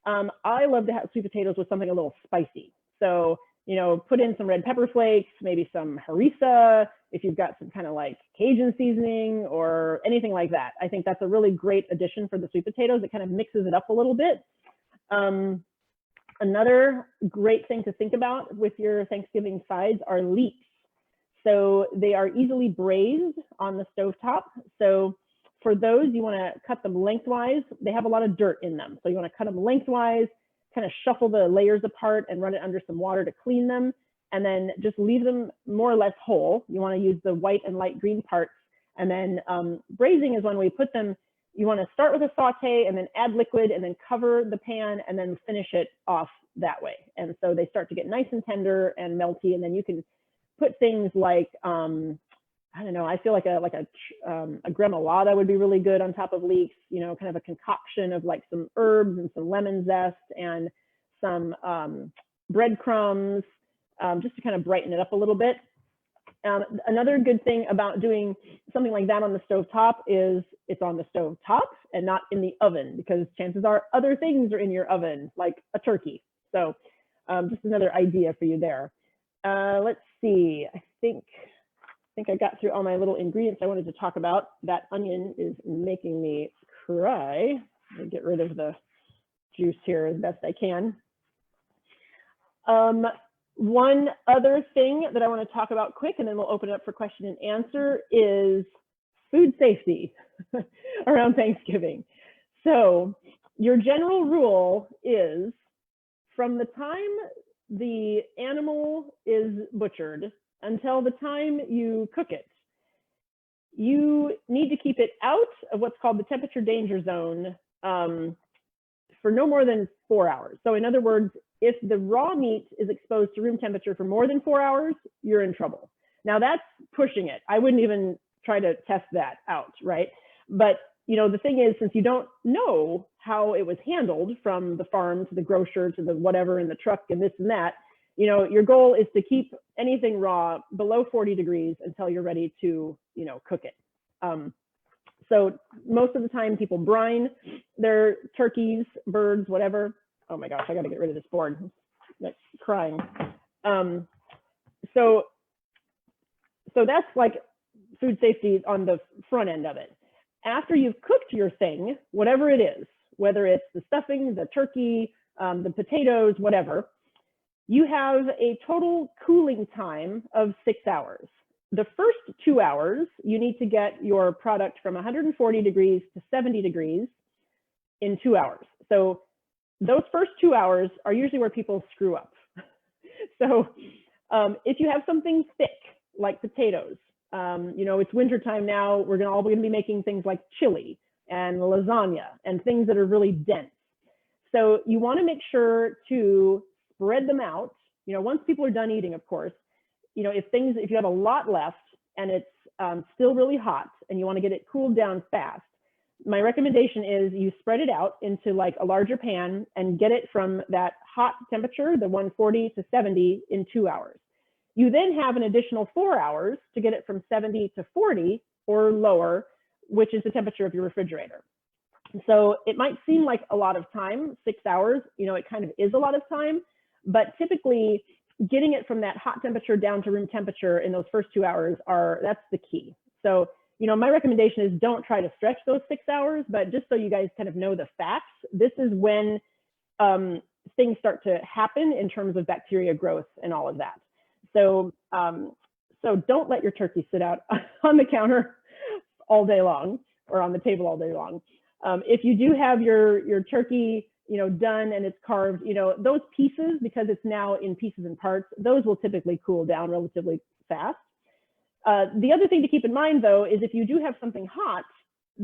I love to have sweet potatoes with something a little spicy. So, you know, put in some red pepper flakes, maybe some harissa, if you've got some kind of like Cajun seasoning or anything like that. I think that's a really great addition for the sweet potatoes. It kind of mixes it up a little bit. Another great thing to think about with your Thanksgiving sides are leeks. So they are easily braised on the stovetop. So for those, you want to cut them lengthwise. They have a lot of dirt in them. So you want to cut them lengthwise, kind of shuffle the layers apart and run it under some water to clean them, and then just leave them more or less whole. You want to use the white and light green parts. And then braising is when we put them, you want to start with a saute and then add liquid and then cover the pan and then finish it off that way. And so they start to get nice and tender and melty. And then you can put things like, I don't know, I feel like a gremolata would be really good on top of leeks, you know, kind of a concoction of like some herbs and some lemon zest and some breadcrumbs, just to kind of brighten it up a little bit. Another good thing about doing something like that on the stove top is it's on the stove top and not in the oven, because chances are other things are in your oven, like a turkey. So just another idea for you there. Let's see, I think I got through all my little ingredients I wanted to talk about. That onion is making me cry. I'll get rid of the juice here as best I can. One other thing that I want to talk about quick, and then we'll open it up for question and answer, is food safety around Thanksgiving. So your general rule is from the time the animal is butchered until the time you cook it, you need to keep it out of what's called the temperature danger zone for no more than 4 hours. So in other words, if the raw meat is exposed to room temperature for more than 4 hours, you're in trouble. Now that's pushing it. I wouldn't even try to test that out, right? But you know, the thing is, since you don't know how it was handled from the farm to the grocer to the whatever in the truck and this and that, you know, your goal is to keep anything raw below 40 degrees until you're ready to, you know, cook it. So most of the time people brine their turkeys, birds, whatever. Oh my gosh, I got to get rid of this board. That's crying. So that's like food safety on the front end of it. After you've cooked your thing, whatever it is, whether it's the stuffing, the turkey, the potatoes, whatever, you have a total cooling time of 6 hours. the first 2 hours, you need to get your product from 140 degrees to 70 degrees in 2 hours. So those first 2 hours are usually where people screw up. So if you have something thick, like potatoes, you know, it's wintertime now, we're all gonna be making things like chili and lasagna and things that are really dense. So you wanna make sure to spread them out. You know, once people are done eating, of course, you know, if you have a lot left and it's still really hot and you wanna get it cooled down fast, my recommendation is you spread it out into like a larger pan and get it from that hot temperature, the 140 to 70 in 2 hours. You then have an additional 4 hours to get it from 70 to 40 or lower, which is the temperature of your refrigerator. So it might seem like a lot of time, 6 hours, you know, it kind of is a lot of time, but typically getting it from that hot temperature down to room temperature in those first 2 hours that's the key. So, you know, my recommendation is don't try to stretch those 6 hours, but just so you guys kind of know the facts, this is when things start to happen in terms of bacteria growth and all of that. So, so don't let your turkey sit out on the counter all day long or on the table all day long. If you do have your turkey, you know, done and it's carved, you know, those pieces, because it's now in pieces and parts, those will typically cool down relatively fast. The other thing to keep in mind, though, is if you do have something hot,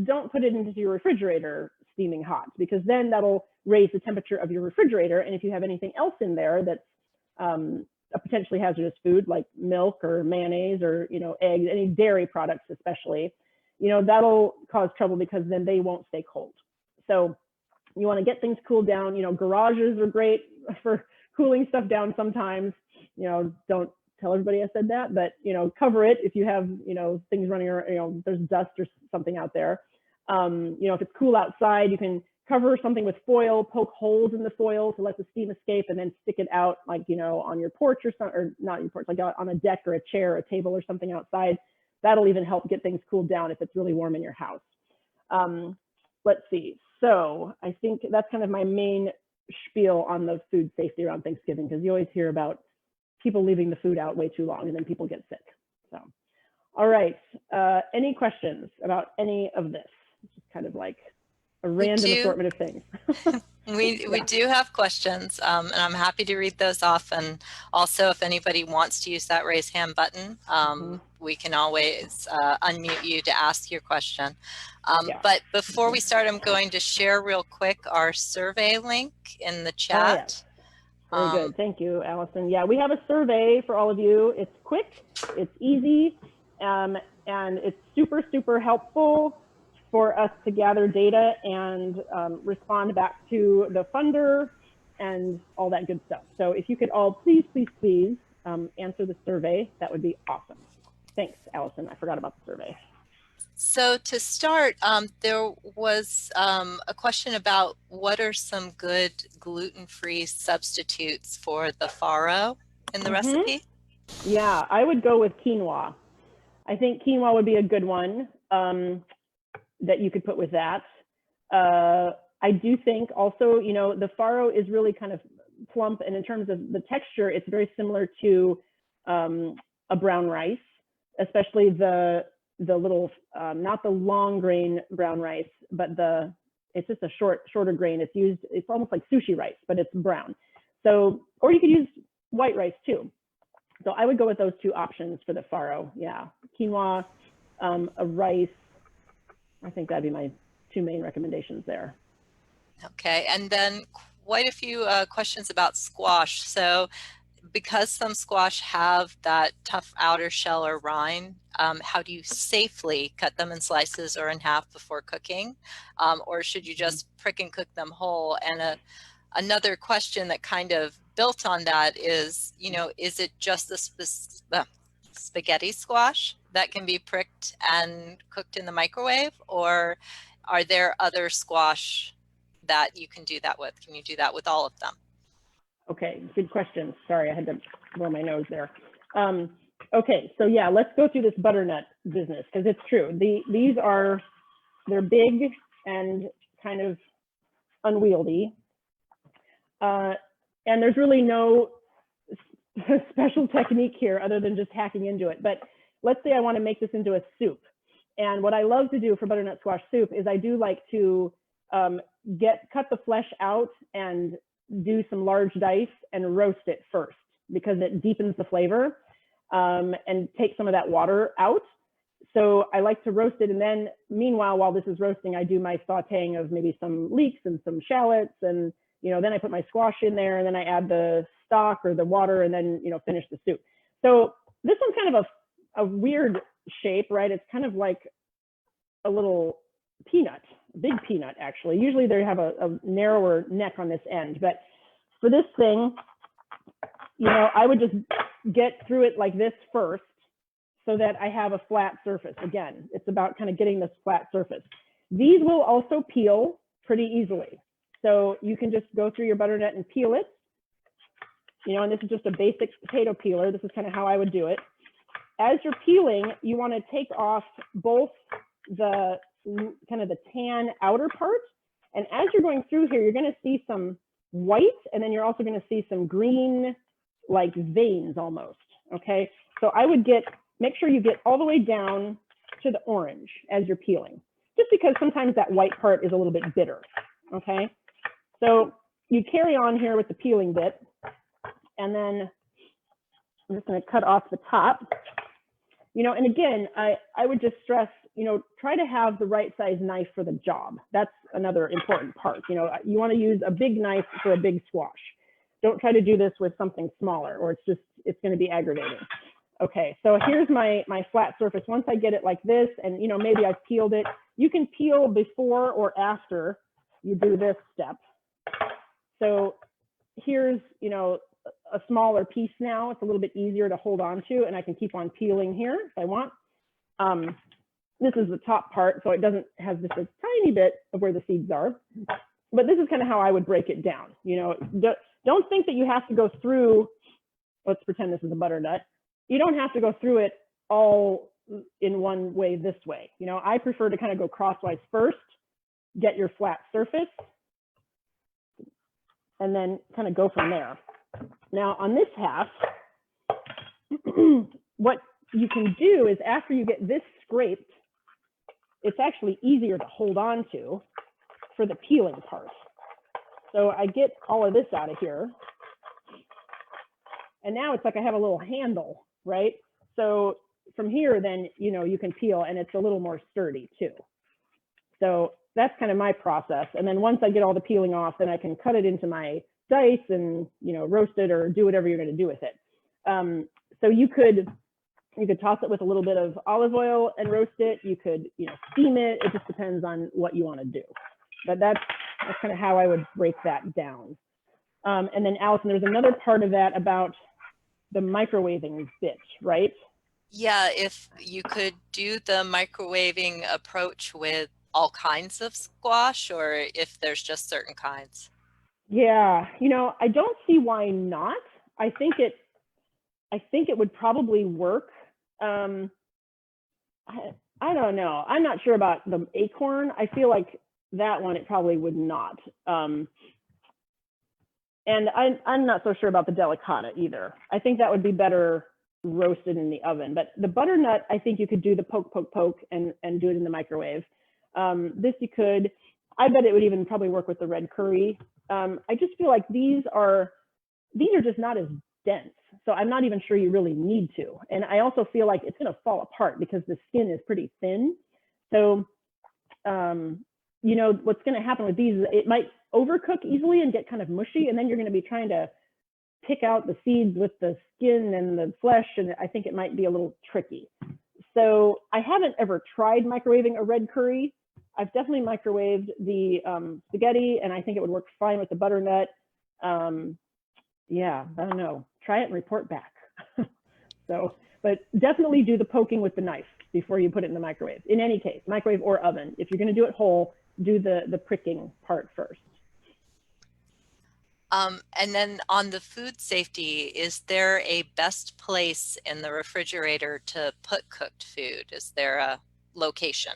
don't put it into your refrigerator steaming hot, because then that'll raise the temperature of your refrigerator. And if you have anything else in there that's a potentially hazardous food, like milk or mayonnaise or, you know, eggs, any dairy products especially, you know, that'll cause trouble because then they won't stay cold. So you want to get things cooled down. You know, garages are great for cooling stuff down sometimes. You know, don't tell everybody I said that, but, you know, cover it if you have, you know, things running around, you know, there's dust or something out there. You know, if it's cool outside, you can cover something with foil, poke holes in the foil to let the steam escape, and then stick it out, like, you know, on your porch or something, or not your porch, like on a deck or a chair or a table or something outside. That'll even help get things cooled down if it's really warm in your house. Let's see. So I think that's kind of my main spiel on the food safety around Thanksgiving, because you always hear about people leaving the food out way too long and then people get sick. So, all right. Any questions about any of this? It's just kind of like a random assortment of things. We do have questions, and I'm happy to read those off. And also, if anybody wants to use that raise hand button, we can always unmute you to ask your question. But before we start, I'm going to share real quick our survey link in the chat. Very good. Thank you, Allison. Yeah, we have a survey for all of you. It's quick, it's easy, and it's super, super helpful for us to gather data and respond back to the funder and all that good stuff. So if you could all please, please, please answer the survey, that would be awesome. Thanks, Allison. I forgot about the survey. So to start, there was a question about what are some good gluten-free substitutes for the farro in the recipe? Yeah, I would go with quinoa. I think quinoa would be a good one that you could put with that. I do think also, you know, the farro is really kind of plump, and in terms of the texture, it's very similar to a brown rice, especially the little, not the long grain brown rice, but it's just a shorter grain. It's almost like sushi rice, but it's brown. So, or you could use white rice too. So I would go with those two options for the farro. Yeah, quinoa, a rice. I think that'd be my two main recommendations there. Okay, and then quite a few questions about squash. So because some squash have that tough outer shell or rind, how do you safely cut them in slices or in half before cooking? Or should you just prick and cook them whole? And another question that kind of built on that is, you know, is it just the spaghetti squash that can be pricked and cooked in the microwave? Or are there other squash that you can do that with? Can you do that with all of them? Okay, good question. Sorry, I had to blow my nose there. Okay, so yeah, let's go through this butternut business, because it's true. They're big and kind of unwieldy. And there's really no special technique here other than just hacking into it. But let's say I want to make this into a soup. And what I love to do for butternut squash soup is I do like to cut the flesh out and do some large dice and roast it first, because it deepens the flavor and take some of that water out. So I like to roast it, and then meanwhile, while this is roasting, I do my sauteing of maybe some leeks and some shallots, and then I put my squash in there, and then I add the stock or the water, and then finish the soup. So this one's kind of a weird shape, right? It's kind of like a little peanut, a big peanut actually. Usually they have a narrower neck on this end, but for this thing, I would just get through it like this first, so that I have a flat surface. Again, it's about kind of getting this flat surface. These will also peel pretty easily. So you can just go through your butternut and peel it. And this is just a basic potato peeler. This is kind of how I would do it. As you're peeling, you want to take off both the kind of the tan outer part. And as you're going through here, you're going to see some white, and then you're also going to see some green, like veins almost. Okay. So I would make sure you get all the way down to the orange as you're peeling, just because sometimes that white part is a little bit bitter. Okay. So you carry on here with the peeling bit, and then I'm just going to cut off the top. And again, I would just stress, try to have the right size knife for the job. That's another important part. You want to use a big knife for a big squash. Don't try to do this with something smaller, or it's going to be aggravating. Okay, so here's my flat surface. Once I get it like this, and maybe I've peeled it, you can peel before or after you do this step. So here's, a smaller piece now. It's a little bit easier to hold on to, and I can keep on peeling here if I want. This is the top part, so it doesn't have just a tiny bit of where the seeds are. But this is kind of how I would break it down. Don't think that you have to go through, let's pretend this is a butternut. You don't have to go through it all in one way this way. I prefer to kind of go crosswise first, get your flat surface, and then kind of go from there. Now on this half, what you can do is after you get this scraped, it's actually easier to hold on to for the peeling part. So I get all of this out of here. And now it's like I have a little handle, right? So from here, then, you can peel, and it's a little more sturdy too. So that's kind of my process. And then once I get all the peeling off, then I can cut it into my dice and, roast it or do whatever you're going to do with it. So you could toss it with a little bit of olive oil and roast it. You could, steam it. It just depends on what you want to do. But that's kind of how I would break that down. And then Allison, there's another part of that about the microwaving bit, right? Yeah, if you could do the microwaving approach with all kinds of squash, or if there's just certain kinds. Yeah, I don't see why not. I think it would probably work. I don't know. I'm not sure about the acorn. I feel like that one, it probably would not. And I'm not so sure about the delicata either. I think that would be better roasted in the oven. But the butternut, I think you could do the poke and do it in the microwave. This you could. I bet it would even probably work with the red curry. I just feel like these are just not as dense. So I'm not even sure you really need to. And I also feel like it's going to fall apart because the skin is pretty thin. So, what's going to happen with these is it might overcook easily and get kind of mushy. And then you're going to be trying to pick out the seeds with the skin and the flesh. And I think it might be a little tricky. So I haven't ever tried microwaving a red curry. I've definitely microwaved the spaghetti, and I think it would work fine with the butternut. Yeah, I don't know. Try it and report back. But definitely do the poking with the knife before you put it in the microwave. In any case, microwave or oven. If you're going to do it whole, do the pricking part first. And then on the food safety, is there a best place in the refrigerator to put cooked food? Is there a location?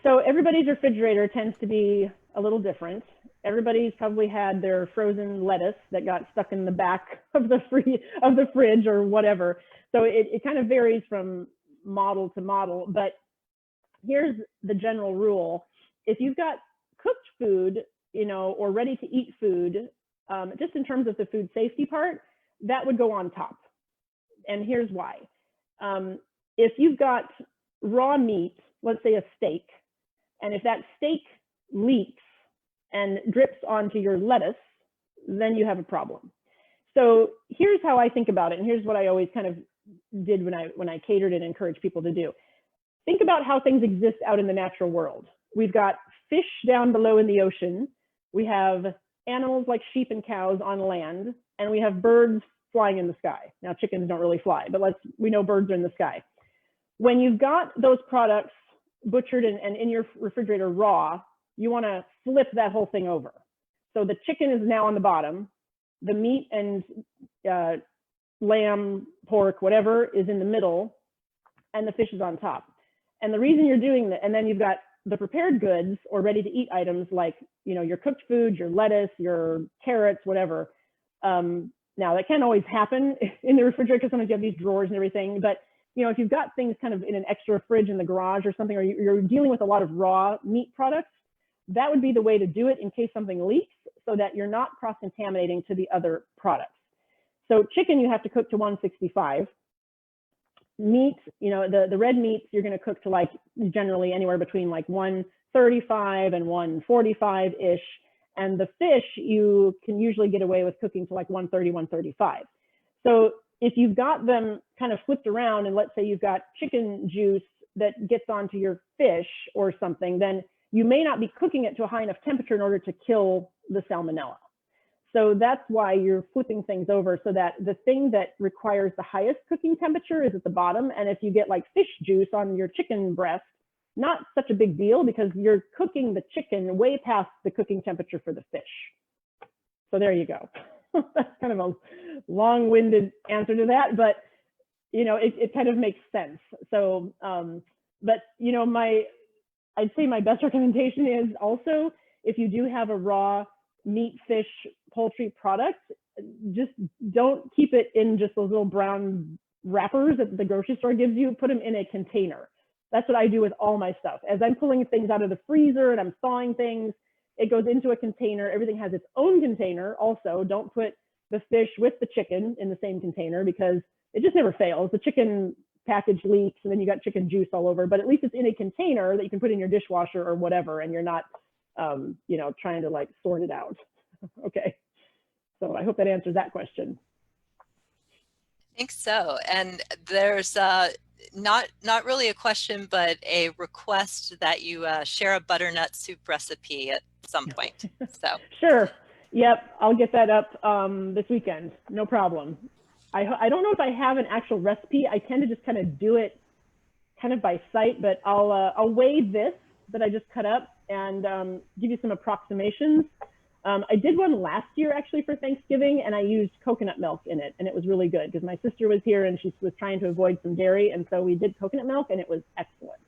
So everybody's refrigerator tends to be a little different. Everybody's probably had their frozen lettuce that got stuck in the back of the fridge or whatever. So it kind of varies from model to model, but here's the general rule. If you've got cooked food, you know, or ready to eat food, just in terms of the food safety part, that would go on top. And here's why. If you've got raw meat, let's say a steak, and if that steak leaks and drips onto your lettuce, then you have a problem. So here's how I think about it, and here's what I always kind of did when I catered and encouraged people to do. Think about how things exist out in the natural world. We've got fish down below in the ocean. We have animals like sheep and cows on land, and we have birds flying in the sky. Now, chickens don't really fly, but we know birds are in the sky. When you've got those products butchered and in your refrigerator raw, you want to flip that whole thing over. So the chicken is now on the bottom, the meat and lamb, pork, whatever is in the middle, and the fish is on top. And the reason you're doing that, and then you've got the prepared goods or ready to eat items like, you know, your cooked food, your lettuce, your carrots, whatever. Now that can always happen in the refrigerator because sometimes you have these drawers and everything, but you know, if you've got things kind of in an extra fridge in the garage or something, or you're dealing with a lot of raw meat products, that would be the way to do it in case something leaks so that you're not cross-contaminating to the other products. So chicken, you have to cook to 165. Meat, you know, the red meats, you're going to cook to like generally anywhere between like 135 and 145-ish. And the fish, you can usually get away with cooking to like 130, 135. So if you've got them kind of flipped around, and let's say you've got chicken juice that gets onto your fish or something, then you may not be cooking it to a high enough temperature in order to kill the salmonella. So that's why you're flipping things over so that the thing that requires the highest cooking temperature is at the bottom. And if you get like fish juice on your chicken breast, not such a big deal because you're cooking the chicken way past the cooking temperature for the fish. So there you go. That's kind of a long-winded answer to that, but you know, it kind of makes sense. So, but you know, I'd say my best recommendation is also if you do have a raw meat, fish, poultry product, just don't keep it in just those little brown wrappers that the grocery store gives you. Put them in a container. That's what I do with all my stuff. As I'm pulling things out of the freezer and I'm thawing things, it goes into a container. Everything has its own container. Also, don't put the fish with the chicken in the same container because it just never fails. The chicken package leaks and then you got chicken juice all over, but at least it's in a container that you can put in your dishwasher or whatever, and you're not, you know, trying to like sort it out. Okay. So I hope that answers that question. I think so. And there's not really a question, but a request that you share a butternut soup recipe at some point. So sure. Yep. I'll get that up this weekend. No problem. I don't know if I have an actual recipe. I tend to just kind of do it kind of by sight, but I'll weigh this that I just cut up and give you some approximations. I did one last year actually for Thanksgiving, and I used coconut milk in it, and it was really good because my sister was here and she was trying to avoid some dairy, and so we did coconut milk, and it was excellent.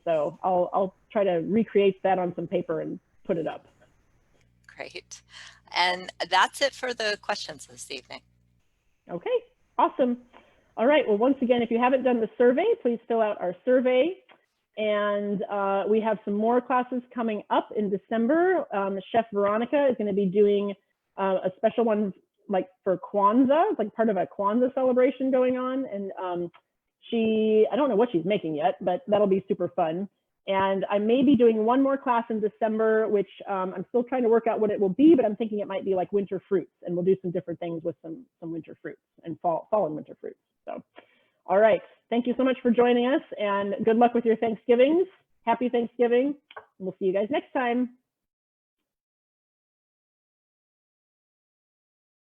So I'll try to recreate that on some paper and put it up. Great. And that's it for the questions this evening. Okay, awesome. All right, well, once again, if you haven't done the survey, please fill out our survey. And we have some more classes coming up in December. Chef Veronica is going to be doing a special one like for Kwanzaa. It's like part of a Kwanzaa celebration going on. And I don't know what she's making yet, but that'll be super fun. And I may be doing one more class in December, which I'm still trying to work out what it will be, but I'm thinking it might be like winter fruits, and we'll do some different things with some winter fruits and fall and winter fruits. So, all right. Thank you so much for joining us, and good luck with your Thanksgivings. Happy Thanksgiving. And we'll see you guys next time.